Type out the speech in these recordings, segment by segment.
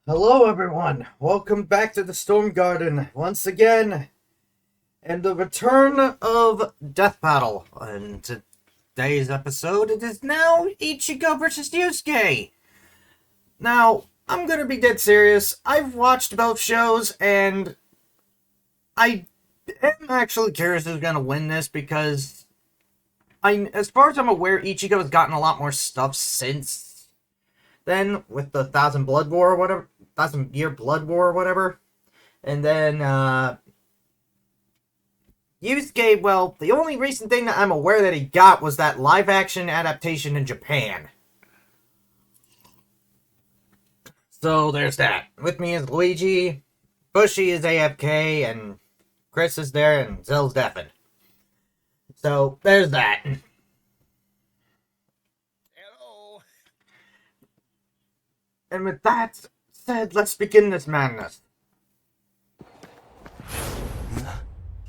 Hello, everyone. Welcome back to the Storm Garden once again, and the return of Death Battle. In today's episode, it is now Ichigo versus Yusuke. Now, I'm gonna be dead serious. I've watched both shows, and I am actually curious who's gonna win this because, as far as I'm aware, Ichigo has gotten a lot more stuff since then with the Thousand Year Blood War or whatever. And then, Yusuke, well, the only recent thing that I'm aware that he got was that live-action adaptation in Japan. So, there's that. With me is Luigi, Bushi is AFK, and Chris is there, and Zill's deafened. So, there's that. Hello. And with that said, let's begin this madness.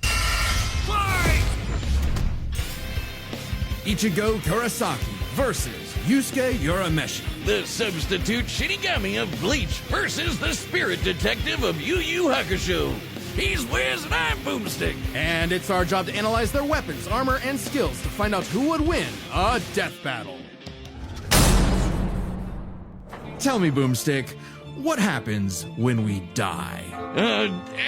Fight! Ichigo Kurosaki versus Yusuke Urameshi. The substitute Shinigami of Bleach versus the spirit detective of Yu Yu Hakusho. He's Wiz and I'm Boomstick. And it's our job to analyze their weapons, armor, and skills to find out who would win a death battle. Tell me, Boomstick, what happens when we die?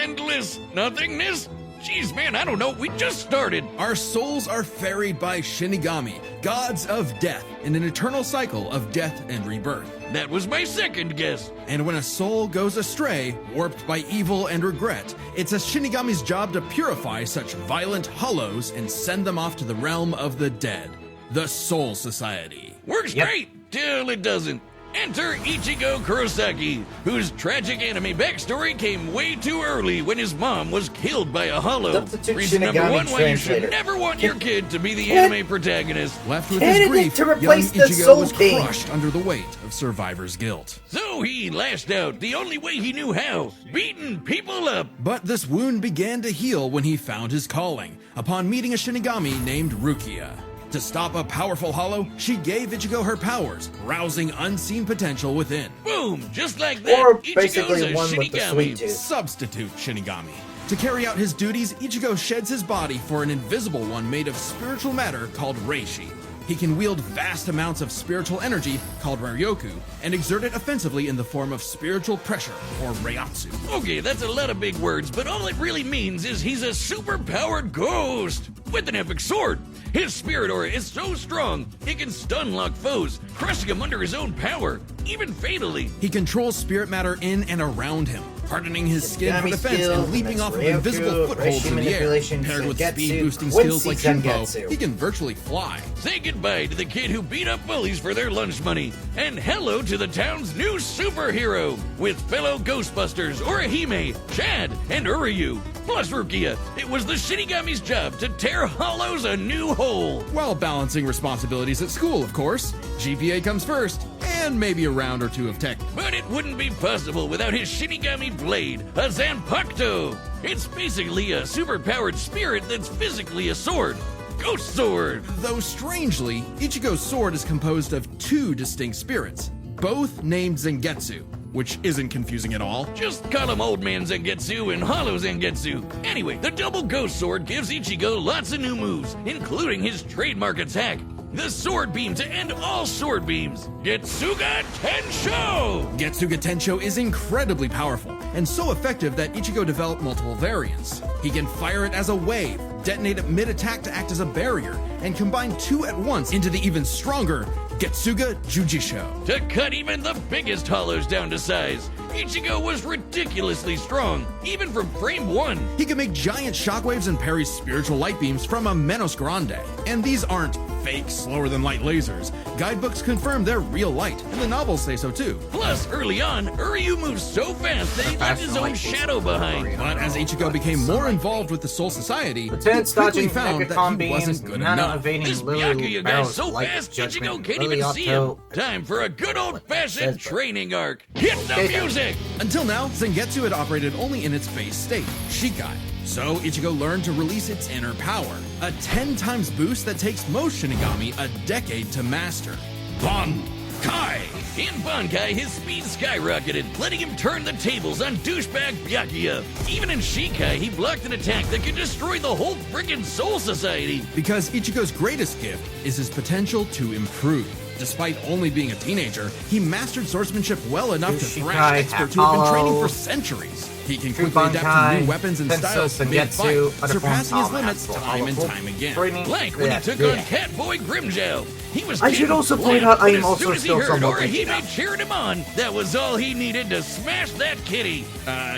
Endless nothingness? Jeez, man, I don't know. We just started. Our souls are ferried by Shinigami, gods of death, in an eternal cycle of death and rebirth. That was my second guess. And when a soul goes astray, warped by evil and regret, it's a Shinigami's job to purify such violent hollows and send them off to the realm of the dead, the Soul Society. Works great till it doesn't. Enter Ichigo Kurosaki, whose tragic anime backstory came way too early when his mom was killed by a hollow. Substitute Reason number Shinigami one why you should translator. never want your kid to be the anime protagonist. Left with Candidate his grief, to young replace the Ichigo Soul was King. crushed under the weight of survivor's guilt. So he lashed out the only way he knew how, beating people up. But this wound began to heal when he found his calling, upon meeting a Shinigami named Rukia. To stop a powerful hollow, she gave Ichigo her powers, rousing unseen potential within. Boom! Just like that, Or Ichigo's basically a one with the sweet Shinigami. tooth. Substitute Shinigami. To carry out his duties, Ichigo sheds his body for an invisible one made of spiritual matter called Reishi. He can wield vast amounts of spiritual energy, called Ryoku, and exert it offensively in the form of spiritual pressure, or Reiatsu. Okay, that's a lot of big words, but all it really means is he's a super-powered ghost with an epic sword. His spirit aura is so strong, it can stun-lock foes, crushing them under his own power, even fatally. He controls spirit matter in and around him, hardening his skin for Shinigami defense skills, and leaping off of Ryoku, invisible footholds Reishi in the air. manipulation, Paired with Sengetsu, speed-boosting Quincy skills like Shinpo, Sengetsu. he can virtually fly. Say goodbye to the kid who beat up bullies for their lunch money, and hello to the town's new superhero, with fellow Ghostbusters, Orihime, Chad, and Uryu. Plus Rukia, it was the Shinigami's job to tear hollows a new hole. While balancing responsibilities at school, of course. GPA comes first, and maybe a round or two of tech. But it wouldn't be possible without his Shinigami blade, a Zanpakuto. It's basically a superpowered spirit that's physically a sword. Ghost Sword! Though strangely, Ichigo's sword is composed of two distinct spirits, both named Zangetsu, which isn't confusing at all. Just call him Old Man Zangetsu and Hollow Zangetsu. Anyway, the double Ghost Sword gives Ichigo lots of new moves, including his trademark attack, the Sword Beam to end all sword beams, Getsuga Tensho! Getsuga Tensho is incredibly powerful, and so effective that Ichigo developed multiple variants. He can fire it as a wave, detonate it mid-attack to act as a barrier, and combine two at once into the even stronger Getsuga Jujisho. To cut even the biggest hollows down to size, Ichigo was ridiculously strong, even from frame 1. He can make giant shockwaves and parry spiritual light beams from a Menos Grande. And these aren't fake, slower-than-light lasers. Guidebooks confirm they're real light, and the novels say so too. Plus, early on, Uryu moves so fast that he left his own shadow behind. But as Ichigo became more involved with the Soul Society, he Lieutenant quickly dodging found that Megacom he beams, wasn't good Nana enough. evading This Lily Byakuya guy's Barrow's so light fast, judgment, Ichigo can't Lily even see him. Otto- Time for a good old-fashioned Says- training arc. Hit the Okay. music! Until now, Zangetsu had operated only in its base state, Shikai. So Ichigo learned to release its inner power, a 10 times boost that takes most Shinigami a decade to master. Bon! Kai! In Bankai, his speed skyrocketed, letting him turn the tables on douchebag Byakuya. Even in Shikai, he blocked an attack that could destroy the whole frickin' Soul Society. Because Ichigo's greatest gift is his potential to improve. Despite only being a teenager, he mastered swordsmanship well enough to Shikai, thrash experts who have been training Hollow, for centuries. He can True quickly adapt to Bankai, new weapons and Pencil, styles Sengetsu, mid-fight, other surpassing his forms, limits Hollow, time and Hollow, time again. training. Like when he took on Catboy Grimjow. He was I should also capable, point out I but am as also soon as he still heard somewhat Orihime beaten up. cheering him on, that was all he needed to smash that kitty.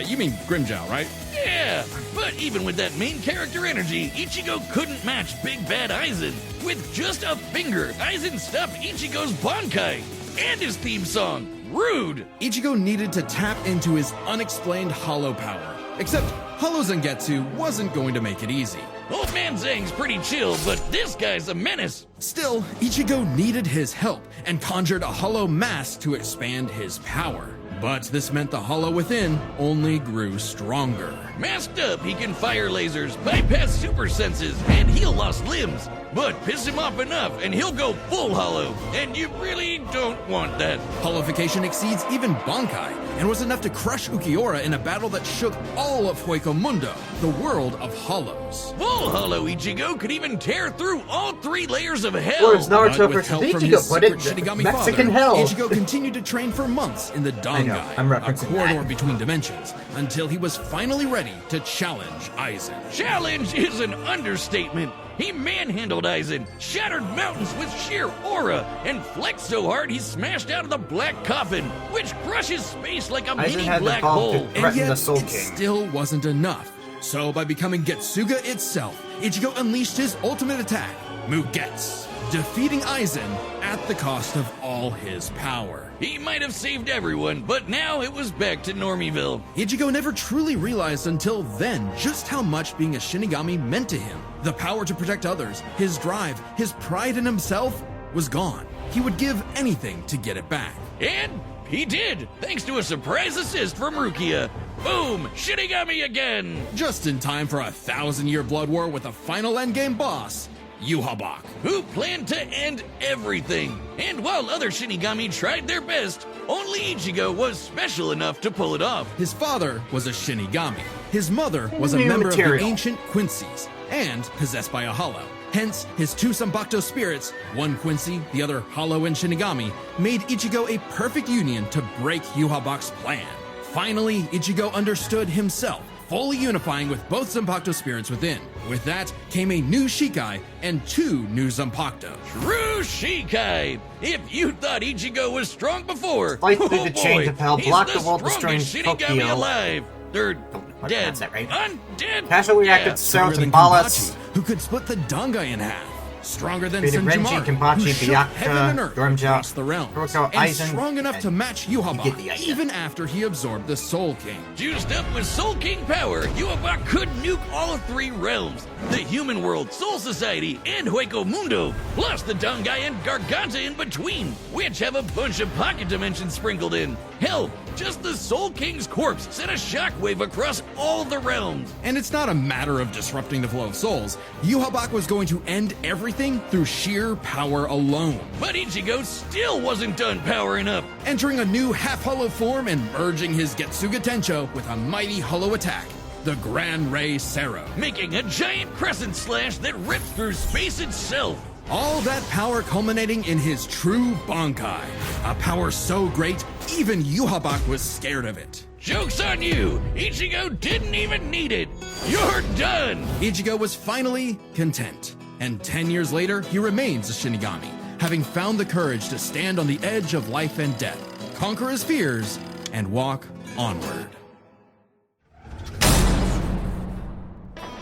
You mean Grimjow, right? Yeah, but even with that main character energy, Ichigo couldn't match Big Bad Aizen. With just a finger, Aizen stopped Ichigo's Bankai and his theme song. Rude! Ichigo needed to tap into his unexplained hollow power. Except Hollow Zangetsu wasn't going to make it easy. Old man Zang's pretty chill, but this guy's a menace. Still, Ichigo needed his help and conjured a hollow mask to expand his power. But this meant the hollow within only grew stronger. Masked up, he can fire lasers, bypass super senses, and heal lost limbs. But piss him off enough, and he'll go full hollow. And you really don't want that. Hollowification exceeds even Bankai, and was enough to crush Ukiura in a battle that shook all of Hueco Mundo, the world of hollows. Full hollow Ichigo could even tear through all 3 layers of hell. Or as Naruto But with versus help from Ichigo his put secret it, Shinigami Mexican father, hell. Ichigo continued to train for months in the Dangai, I'm a referencing corridor that. between dimensions, until he was finally ready to challenge Aizen. Challenge is an understatement. He manhandled Aizen, shattered mountains with sheer aura, and flexed so hard he smashed out of the black coffin, which crushes space like a Aizen mini had the black bomb to hole. And threaten yet, the Soul it King. still wasn't enough. So by becoming Getsuga itself, Ichigo unleashed his ultimate attack, Mugetsu, defeating Aizen at the cost of all his power. He might have saved everyone, but now it was back to Normieville. Ichigo never truly realized until then just how much being a Shinigami meant to him. The power to protect others, his drive, his pride in himself was gone. He would give anything to get it back. And he did, thanks to a surprise assist from Rukia. Boom! Shinigami again! Just in time for a 1,000-year blood war with a final endgame boss, Yuhabak. Who planned to end everything. And while other Shinigami tried their best, only Ichigo was special enough to pull it off. His father was a Shinigami. His mother was a New member of material. the ancient Quincy's and possessed by a hollow. Hence, his 2 Sanbakuto spirits, one Quincy, the other Hollow and Shinigami, made Ichigo a perfect union to break Yuhabak's plan. Finally, Ichigo understood himself, fully unifying with both Zanpakuto spirits within. With that came a new Shikai and 2 new Zanpakuto. True Shikai! If you thought Ichigo was strong before, Fight through oh the boy, chains of hell, he's block the the world, destroying strongest Shinigami Tokyo. alive. They're What? dead. That's it, right? Undead. Casual reacted to Stronger Sarah than Timbalas. Kenpachi, who could split the Dangai in half. Stronger than Defeated Renji, Senjimaro, Kenpachi, who shook Byakuya, heaven and earth Grimjow, across the realms. Kuroko, And Aizen, strong enough to and match you get the Yuhabak, idea. even after he absorbed the Soul King. Juiced up with Soul King power, Yuhabak could nuke all 3 realms. The human world, Soul Society, and Hueco Mundo, plus the Dangai and Garganta in between, which have a bunch of pocket dimensions sprinkled in. Hell, just the Soul King's corpse sent a shockwave across all the realms. And it's not a matter of disrupting the flow of souls. Yuhabak was going to end everything through sheer power alone. But Ichigo still wasn't done powering up. Entering a new half-hollow form and merging his Getsuga Tencho with a mighty hollow attack, the Gran Ray Sero. Making a giant crescent slash that rips through space itself. All that power culminating in his true Bankai. A power so great, even Yuhabak was scared of it. Joke's on you! Ichigo didn't even need it! You're done! Ichigo was finally content. And 10 years later, he remains a Shinigami, having found the courage to stand on the edge of life and death, conquer his fears, and walk onward.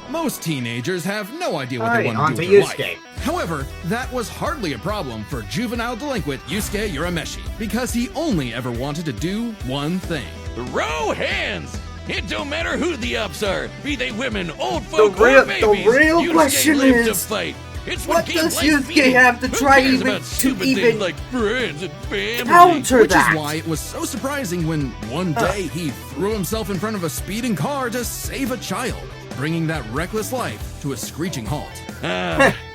Most teenagers have no idea what they Alright, want on to to do with Yusuke. their life. However, that was hardly a problem for juvenile delinquent Yusuke Urameshi, because he only ever wanted to do one thing. Throw hands! It don't matter who the ops are, be they women, old folk, real- or babies. the real Yusuke question lived to is, fight. It's what gave does life Yusuke meaning. have to Who try cares even about to stupid even things like friends and family? counter Which that? is why it was so surprising when one day he threw himself in front of a speeding car to save a child. bringing that reckless life to a screeching halt.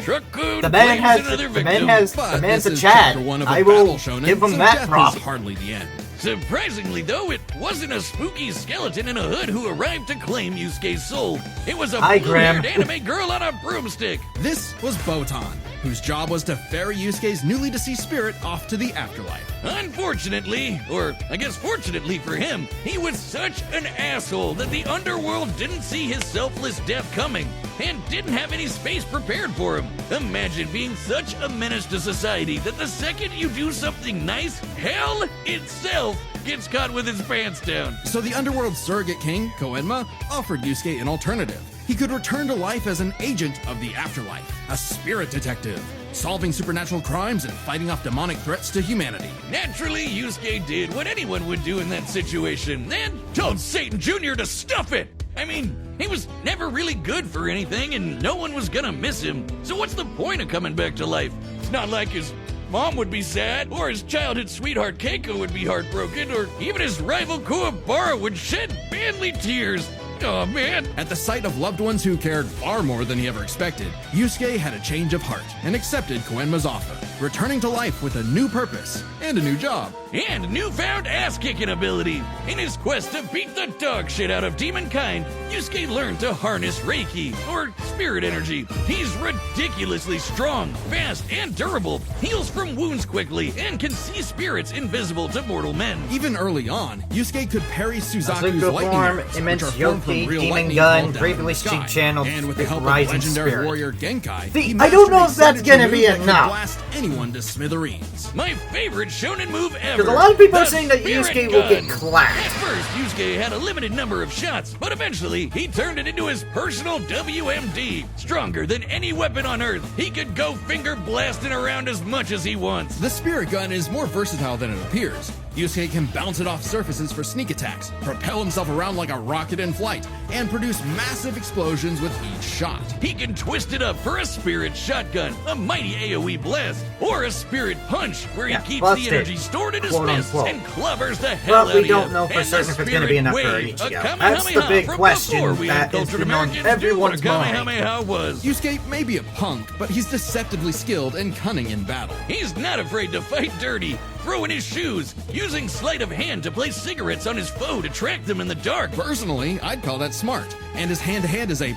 Truckgoon The man claims has another the victim. man has But the man's this a is Chad. chapter 1 of a I will battle shonen, give him so that death prop. is hardly the end. Surprisingly, though, it wasn't a spooky skeleton in a hood who arrived to claim Yusuke's soul. It was a Hi, blue-haired Graham. anime girl on a broomstick. This was Botan, whose job was to ferry Yusuke's newly deceased spirit off to the afterlife. Unfortunately, or I guess fortunately for him, he was such an asshole that the underworld didn't see his selfless death coming and didn't have any space prepared for him. Imagine being such a menace to society that the second you do something nice, hell itself gets caught with his pants down. So the underworld surrogate king, Koenma, offered Yusuke an alternative. He could return to life as an agent of the afterlife, a spirit detective, solving supernatural crimes and fighting off demonic threats to humanity. Naturally, Yusuke did what anyone would do in that situation, then told Satan Jr. to stuff it. I mean, he was never really good for anything and no one was gonna miss him, so what's the point of coming back to life? It's not like his mom would be sad, or his childhood sweetheart Keiko would be heartbroken, or even his rival Kuwabara would shed manly tears. Oh man. At the sight of loved ones who cared far more than he ever expected, Yusuke had a change of heart and accepted Koenma's offer, returning to life with a new purpose and a new job. And newfound ass-kicking ability. In his quest to beat the dog shit out of demonkind, Yusuke learned to harness Reiki, or spirit energy. He's ridiculously strong, fast, and durable, heals from wounds quickly, and can see spirits invisible to mortal men. Even early on, Yusuke could parry Suzaku's Asuka lightning form, arrows, immense which are formed from Yoki, real demon lightning gun, called down bravely from the sky. channeled And with the with help of rising legendary spirit. warrior Genkai, See, he I don't mastered know a if that's signature gonna be move that could enough. blast anyone to smithereens. My favorite shonen move ever. Because a lot of people are the saying that Spirit Yusuke will get Gun. clapped. At first, Yusuke had a limited number of shots, but eventually he turned it into his personal WMD. Stronger than any weapon on Earth, he could go finger blasting around as much as he wants. The spirit gun is more versatile than it appears. Yusuke can bounce it off surfaces for sneak attacks, propel himself around like a rocket in flight, and produce massive explosions with each shot. He can twist it up for a spirit shotgun, a mighty AoE blast, or a spirit punch, where he keeps bust the it, energy stored in his quote fists unquote. and clovers the hell But out we of you. don't know for And certain the if it's going to be spirit enough for wave, Ichigo. a That's the Kamehameha big from question before we that is uncultured been on Americans everyone's knew what a mind. Kamehameha was. Yusuke may be a punk, but he's deceptively skilled and cunning in battle. He's not afraid to fight dirty, throwing his shoes, using sleight of hand to place cigarettes on his foe to track them in the dark. Personally, I'd call that smart. And his hand-to-hand is A+.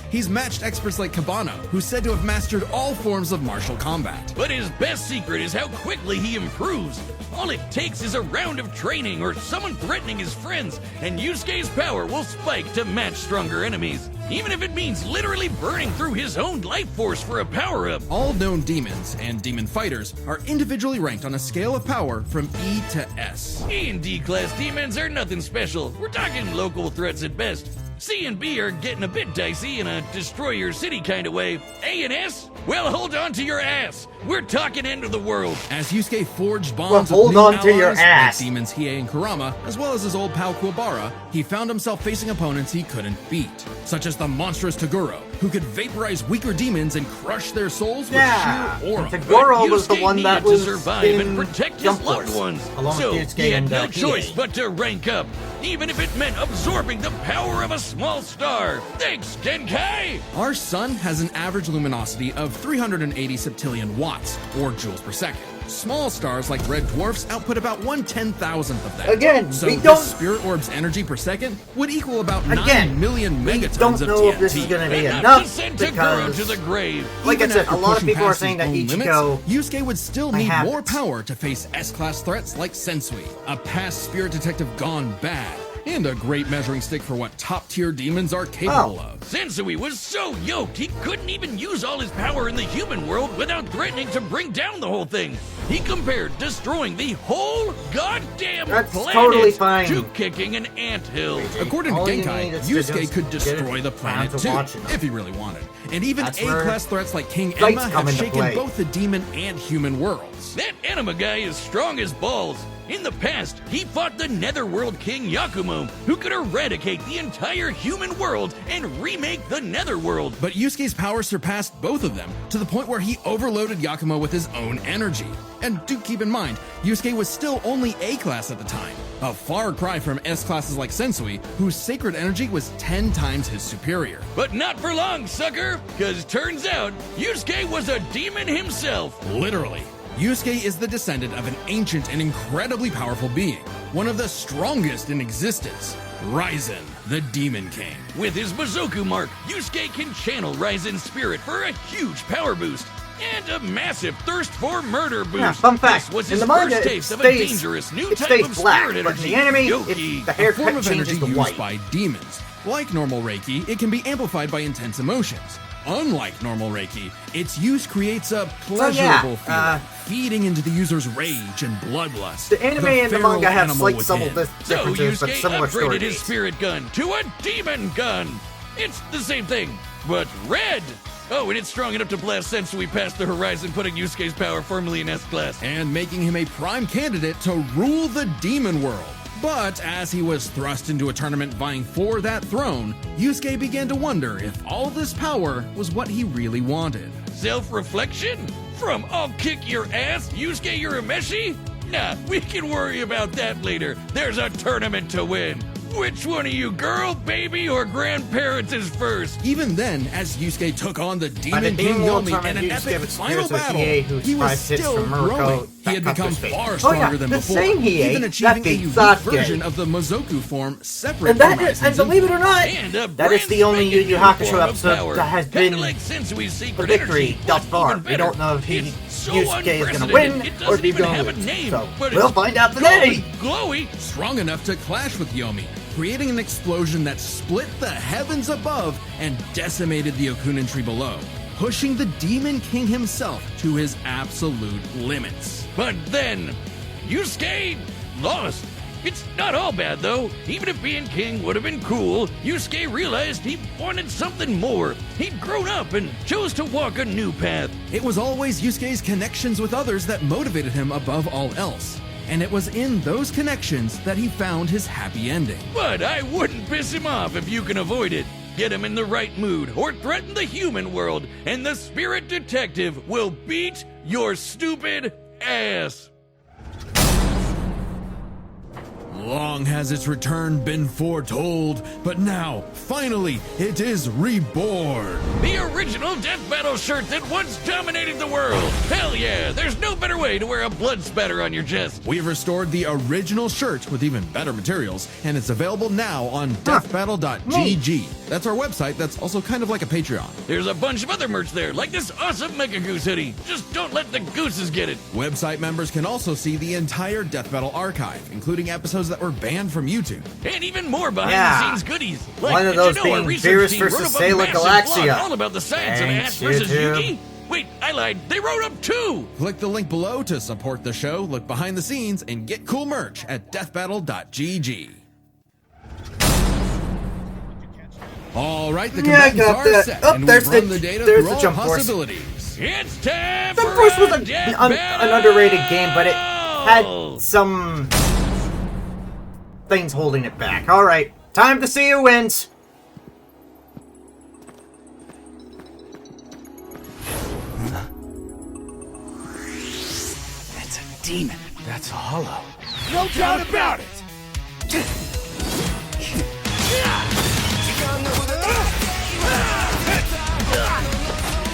He's matched experts like Kabano, who's said to have mastered all forms of martial combat. But his best secret is how quickly he improves. All it takes is a round of training or someone threatening his friends, and Yusuke's power will spike to match stronger enemies. Even if it means literally burning through his own life force for a power-up. All known demons and demon fighters are individually ranked on a scale of power from E to S. E and D class demons are nothing special. We're talking local threats at best. C and B are getting a bit dicey in a destroy your city kind of way. A and S? Well, hold on to your ass. We're talking end of the world. As Yusuke forged bonds Well, hold with new on to your allies ass. like demons Hiei and Kurama, as well as his old pal Kuwabara, he found himself facing opponents he couldn't beat, such as the monstrous Toguro, who could vaporize weaker demons and crush their souls Yeah, with sheer aura. and Toguro was the Yusuke one that needed was to survive in and protect his Jump loved Force, ones. along So with Yusuke he had and no Hiei. choice but to rank up, even if it meant absorbing the power of a small star. Thanks, Genkai! Our sun has an average luminosity of 380 septillion watts, or joules per second. Small stars like red dwarfs output about 1/10,000th of that. Again, so we this don't- spirit orb's energy per second would equal about Again, 9 million we megatons don't of know TNT. if this is going to be Enough enough to send Toguro because, to the grave. like I Even said, after a lot of pushing people are past saying his that own Ichigo limits, Yusuke would still I need have more it. power to face S-class threats like Sensui, a past spirit detective gone bad, and a great measuring stick for what top-tier demons are capable of. Sensui was so yoked he couldn't even use all his power in the human world without threatening to bring down the whole thing. He compared destroying the whole goddamn That's planet totally fine. to kicking an anthill. According to All you need Genkai, is to Yusuke just could get destroy it the planet down to too, watching them. if he really wanted. And even That's where A-class threats like King fights Emma come have into shaken play. both the demon and human worlds. That anima guy is strong as balls. In the past, he fought the Netherworld King Yakumo, who could eradicate the entire human world and remake the Netherworld. But Yusuke's power surpassed both of them to the point where he overloaded Yakumo with his own energy. And do keep in mind, Yusuke was still only A-class at the time, a far cry from S-classes like Sensui, whose sacred energy was 10 times his superior. But not for long, sucker, because turns out Yusuke was a demon himself. Literally. Yusuke is the descendant of an ancient and incredibly powerful being, one of the strongest in existence, Raizen, the Demon King. With his Bazoku mark, Yusuke can channel Raizen's spirit for a huge power boost and a massive thirst for murder boost. Yeah, fun fact, This was in his the manga, first it taste of a stays- dangerous new it type stays of black, spirit but in energy. the anime, Yoki. the A haircut form of changes energy to used white. by demons. Like normal Reiki, it can be amplified by intense emotions. Unlike normal Reiki, its use creates a pleasurable feeling, feeding into the user's rage and bloodlust. The anime and the feral manga have animal slight subtle within. So differences, but Yusuke similar story upgraded his beats. spirit gun to a demon gun. It's the same thing, but red. Oh, and it's strong enough to blast Sensui past the horizon, putting Yusuke's power firmly in S-class. And making him a prime candidate to rule the demon world. But as he was thrust into a tournament vying for that throne, Yusuke began to wonder if all this power was what he really wanted. Self-reflection? From I'll kick your ass, Yusuke Urameshi? Nah, we can worry about that later. There's a tournament to win. Which one of you, girl, baby, or grandparents is first? Even then, as Yusuke took on the By the Demon King Demon World Yomi in Tournament, an Yusuke epic was final spirits with battle, Hiei, who he was survived hits still from Murako growing. He had that become cut to his far face. stronger Oh, yeah, than the before, same Hiei even that achieving a beat unique Sasuke. version of the Mozoku form separate And from that is, Raizen's and believe it or not, And a that is the only Yu Yu Hakusho episode that has Kinda been like Sensui's a secret victory energy, thus but far. even We better. don't know if It's so Yusuke is going to unprecedented, win it or if doesn't he's even going have to a lose. name, So but we'll it's find out today. glowy. Strong enough to clash with Yomi, creating an explosion that split the heavens above and decimated the Okunin tree below, pushing the Demon King himself to his absolute limits. But then, Yusuke lost. It's not all bad, though. Even if being king would have been cool, Yusuke realized he wanted something more. He'd grown up and chose to walk a new path. It was always Yusuke's connections with others that motivated him above all else. And it was in those connections that he found his happy ending. But I wouldn't piss him off if you can avoid it. Get him in the right mood, or threaten the human world, and the spirit detective will beat your stupid ass. Long has its return been foretold, but now, finally, it is reborn. The original Death Battle shirt that once dominated the world. Hell yeah, there's no better way to wear a blood spatter on your chest. We've restored the original shirt with even better materials, and it's available now on deathbattle.gg. That's our website that's also kind of like a Patreon. There's a bunch of other merch there, like this awesome Mega Goose hoodie. Just don't let the gooses get it. Website members can also see the entire Death Battle archive, including episodes that were banned from YouTube. And even more behind-the-scenes goodies. Like, One of did those you know our being research Beerus team versus wrote up a Sailor massive Galaxia. blog all about the science of Thanks, Ash versus YouTube. Yugi? Wait, I lied. They wrote up two. Click the link below to support the show, look behind the scenes, and get cool merch at deathbattle.gg. All right, the Yeah, I combatants got are that. set, Oh, and there's we've run the- the data there's through the all jump force. possibilities. It's time Jump for Force was a death an battle. underrated game, but it had some things holding it back. Alright, time to see who wins. It's a demon. That's a hollow. No doubt about it.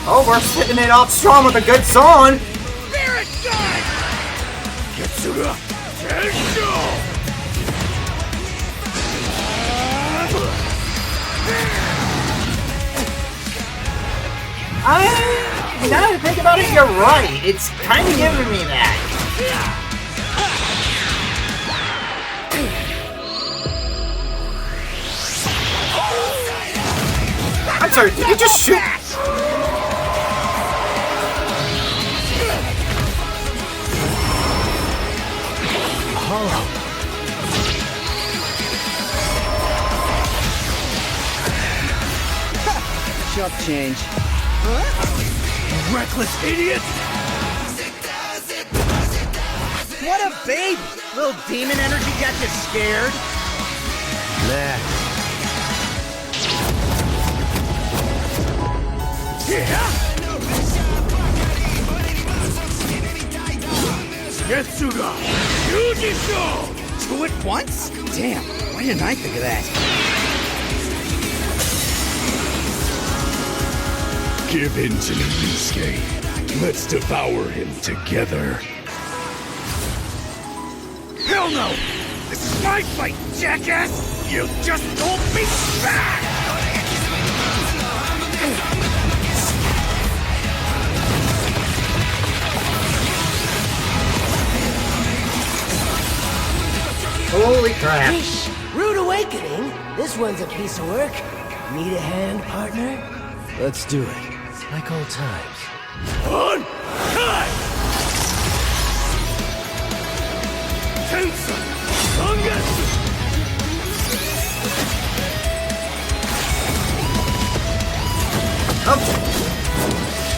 Oh, we're hitting it off strong with a good song. Spirit gun! Kitsura Tensho! Now that I think about it, you're right. It's kind of giving me that. I'm sorry, did you just shoot? Chop change. Reckless idiot! What a baby! Little demon energy got you scared? Nah. Getsuga! Yujisho! Two at once? Damn, why didn't I think of that? Give in to me, Yusuke. Let's devour him together. Hell no! This is my fight, jackass! You just hold me back! Holy crap. Yeesh, rude awakening. This one's a piece of work. Need a hand, partner? Let's do it. Like old times. On time! Tensa! Sangetsu!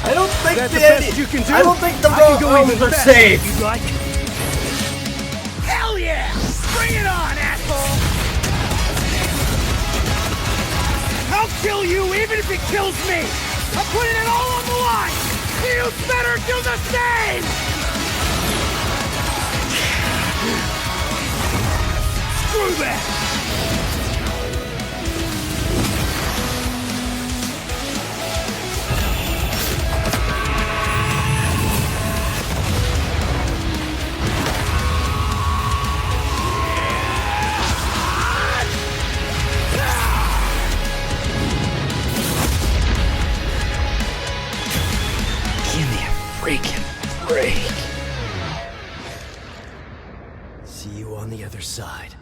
I don't think That's the best you can do? I don't think the I can go road even are faster safe. if you'd like. Hell yeah! Bring it on, asshole! I'll kill you even if it kills me! I'm putting it all on the line! You better do the same! Screw that! Give me a freaking break. See you on the other side.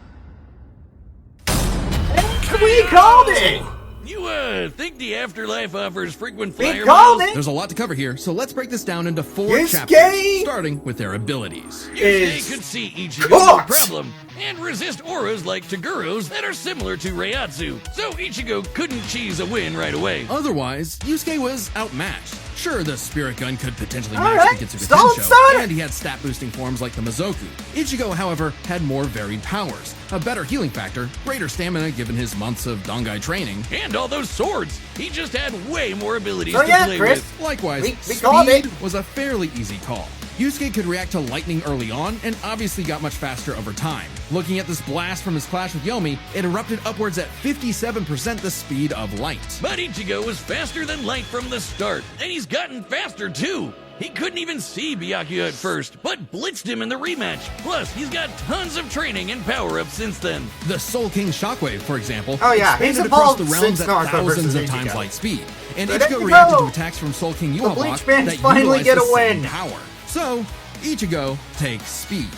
We called it! You, think the afterlife offers frequent We flyer called miles? it! There's a lot to cover here, so let's break this down into 4 Yusuke chapters, starting with their abilities. Yusuke Is could see Ichigo no cooked. problem and resist auras like Taguro's that are similar to Reiatsu, so Ichigo couldn't cheese a win right away. Otherwise, Yusuke was outmatched. Sure, the Spirit Gun could potentially All match right, the Getsuga solid Tensho, start. and he had stat-boosting forms like the Mizoku. Ichigo, however, had more varied powers, a better healing factor, greater stamina given his months of Dongai training. And all those swords. He just had way more abilities So to yeah, play Chris. with. Likewise, We called speed it. was a fairly easy call. Yusuke could react to lightning early on, and obviously got much faster over time. Looking at this blast from his clash with Yomi, it erupted upwards at 57% the speed of light. But Ichigo was faster than light from the start, and he's gotten faster too. He couldn't even see Byakuya at first, but blitzed him in the rematch. Plus, he's got tons of training and power-ups since then. The Soul King Shockwave, for example, Oh, yeah, he's expanded across evolved the realms since at Naruto thousands versus of times Ichigo. light speed. And So there Ichigo you reacted go. to attacks from Soul King The Yuhabak Bleach Man's that finally utilized get a the same win. power. So, Ichigo takes speed.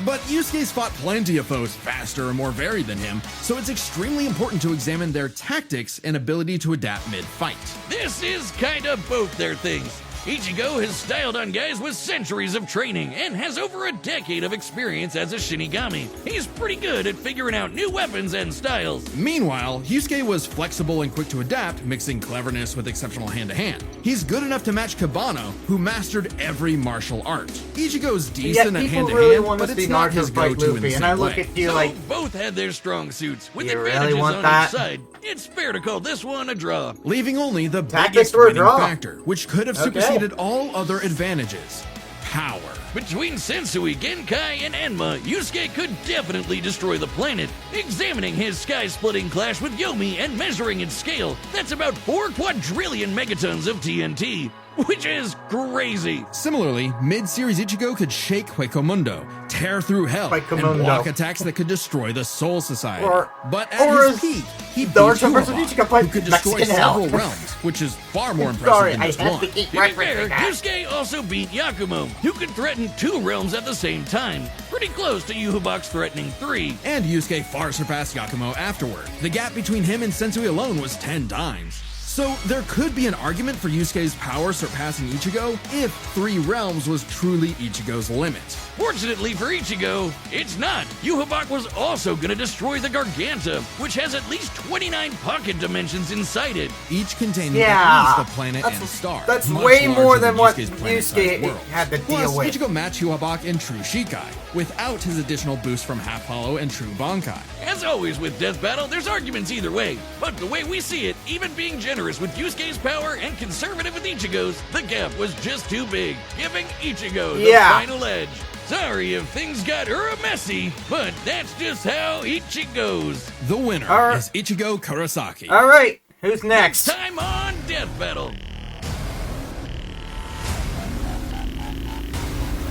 But Yusuke's fought plenty of foes faster and more varied than him, so it's extremely important to examine their tactics and ability to adapt mid-fight. This is kind of both their things. Ichigo has styled on guys with centuries of training and has over a decade of experience as a Shinigami. He's pretty good at figuring out new weapons and styles. Meanwhile, Yusuke was flexible and quick to adapt, mixing cleverness with exceptional hand-to-hand. He's good enough to match Kabano, who mastered every martial art. Ichigo's Yet decent at people hand-to-hand, really want to but see it's not Naruto his fight go-to in Luffy, the and I same look way. at you So like, both had their strong suits, with You really advantages want on that? each side. It's fair to call this one a draw. Leaving only the Tactics biggest were a winning draw. factor, which could have Okay. superseded all other advantages: power. Between Sensui, Genkai, and Enma, Yusuke could definitely destroy the planet. Examining his sky-splitting clash with Yomi and measuring its scale, that's about 4 quadrillion megatons of TNT, which is crazy. Similarly, mid-series Ichigo could shake Huecomundo, tear through hell, and Huecomundo. block attacks that could destroy the Soul Society. But at or his peak, he beat Naruto versus Yuhabak, Ichigo fight who could destroy Mexican hell. several realms, which is far more impressive sorry, than I just have one. to keep To be fair, referencing that. Yusuke also beat Yakumo, who could threaten 2 realms at the same time. Pretty close to Yuhabak's threatening 3. And Yusuke far surpassed Yakumo afterward. The gap between him and Sensui alone was 10 times. So there could be an argument for Yusuke's power surpassing Ichigo if 3 realms was truly Ichigo's limit. Fortunately for Ichigo, it's not. Yuhabak was also gonna destroy the Garganta, which has at least 29 pocket dimensions inside it. Each containing Yeah, at least a planet and star. That's much way larger more than what Yusuke's planet-sized Yusuke world. had to deal Plus, with. Ichigo matched Yuhabak in True Shikai, without his additional boost from Half Hollow and True Bankai. As always with Death Battle, there's arguments either way. But the way we see it, even being generous with Yusuke's power and conservative with Ichigo's, the gap was just too big, giving Ichigo the final edge. Sorry if things got messy, but that's just how Ichi goes. The winner is Ichigo Kurosaki. Alright, who's next? Time on Death Battle.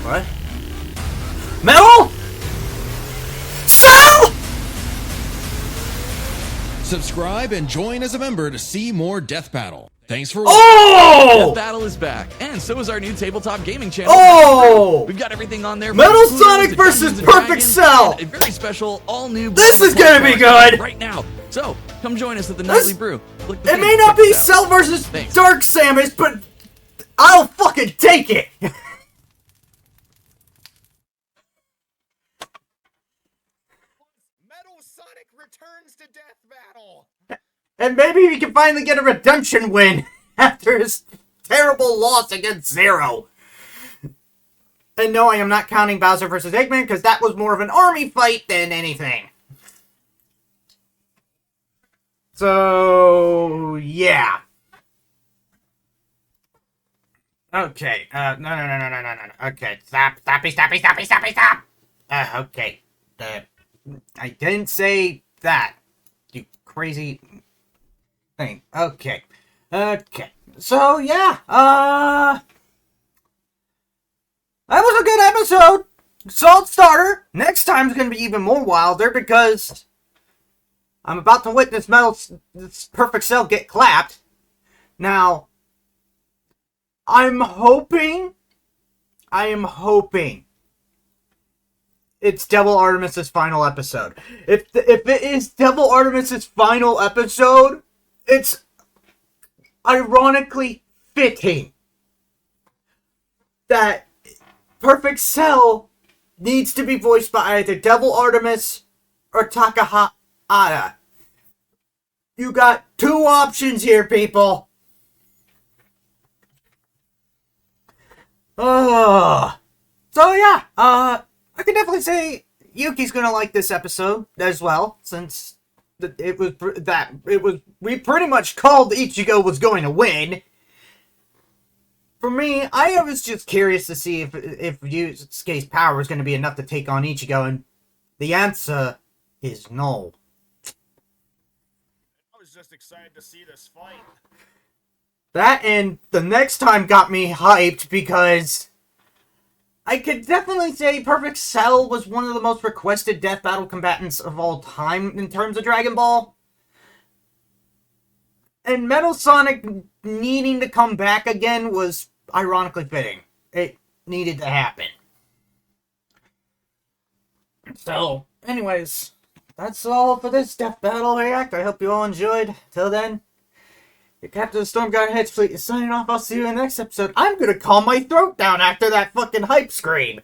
What? Metal? Cell? Subscribe and join as a member to see more Death Battle. Thanks for Oh! Death Battle is back, and so is our new tabletop gaming channel. Oh! We've got everything on there. Metal from Sonic to versus Dungeons and Perfect Dragons, Cell. and a very special, all-new. This is gonna be good. Right now. So come join us at the Nightly Brew. Click the It pin may to not check be us out. Cell versus Thanks. Dark Samus, but I'll fucking take it. Metal Sonic returns to Death Battle. And maybe we can finally get a redemption win after his terrible loss against Zero. And no, I am not counting Bowser versus Eggman, because that was more of an army fight than anything. So, yeah. Okay, no. Okay, stop. Okay. I didn't say that, you crazy thing. Okay. So, yeah, that was a good episode. Solid starter. Next time's gonna be even more wilder because I'm about to witness this Perfect Cell get clapped. Now, I am hoping it's Devil Artemis's final episode. If it is Devil Artemis's final episode, it's ironically fitting that Perfect Cell needs to be voiced by either Devil Artemis or Takahata. You got 2 options here, people. So yeah, I can definitely say Yuki's gonna like this episode as well, since we pretty much called Ichigo was going to win. For me, I was just curious to see if Yusuke's power was going to be enough to take on Ichigo, and the answer is no. I was just excited to see this fight. That and the next time got me hyped because I could definitely say Perfect Cell was one of the most requested death battle combatants of all time in terms of Dragon Ball. And Metal Sonic needing to come back again was ironically fitting. It needed to happen. So, anyways, that's all for this Death Battle React. I hope you all enjoyed. Till then, your Captain of the Storm Guard Hedge Fleet is signing off. I'll see you in the next episode. I'm gonna calm my throat down after that fucking hype scream.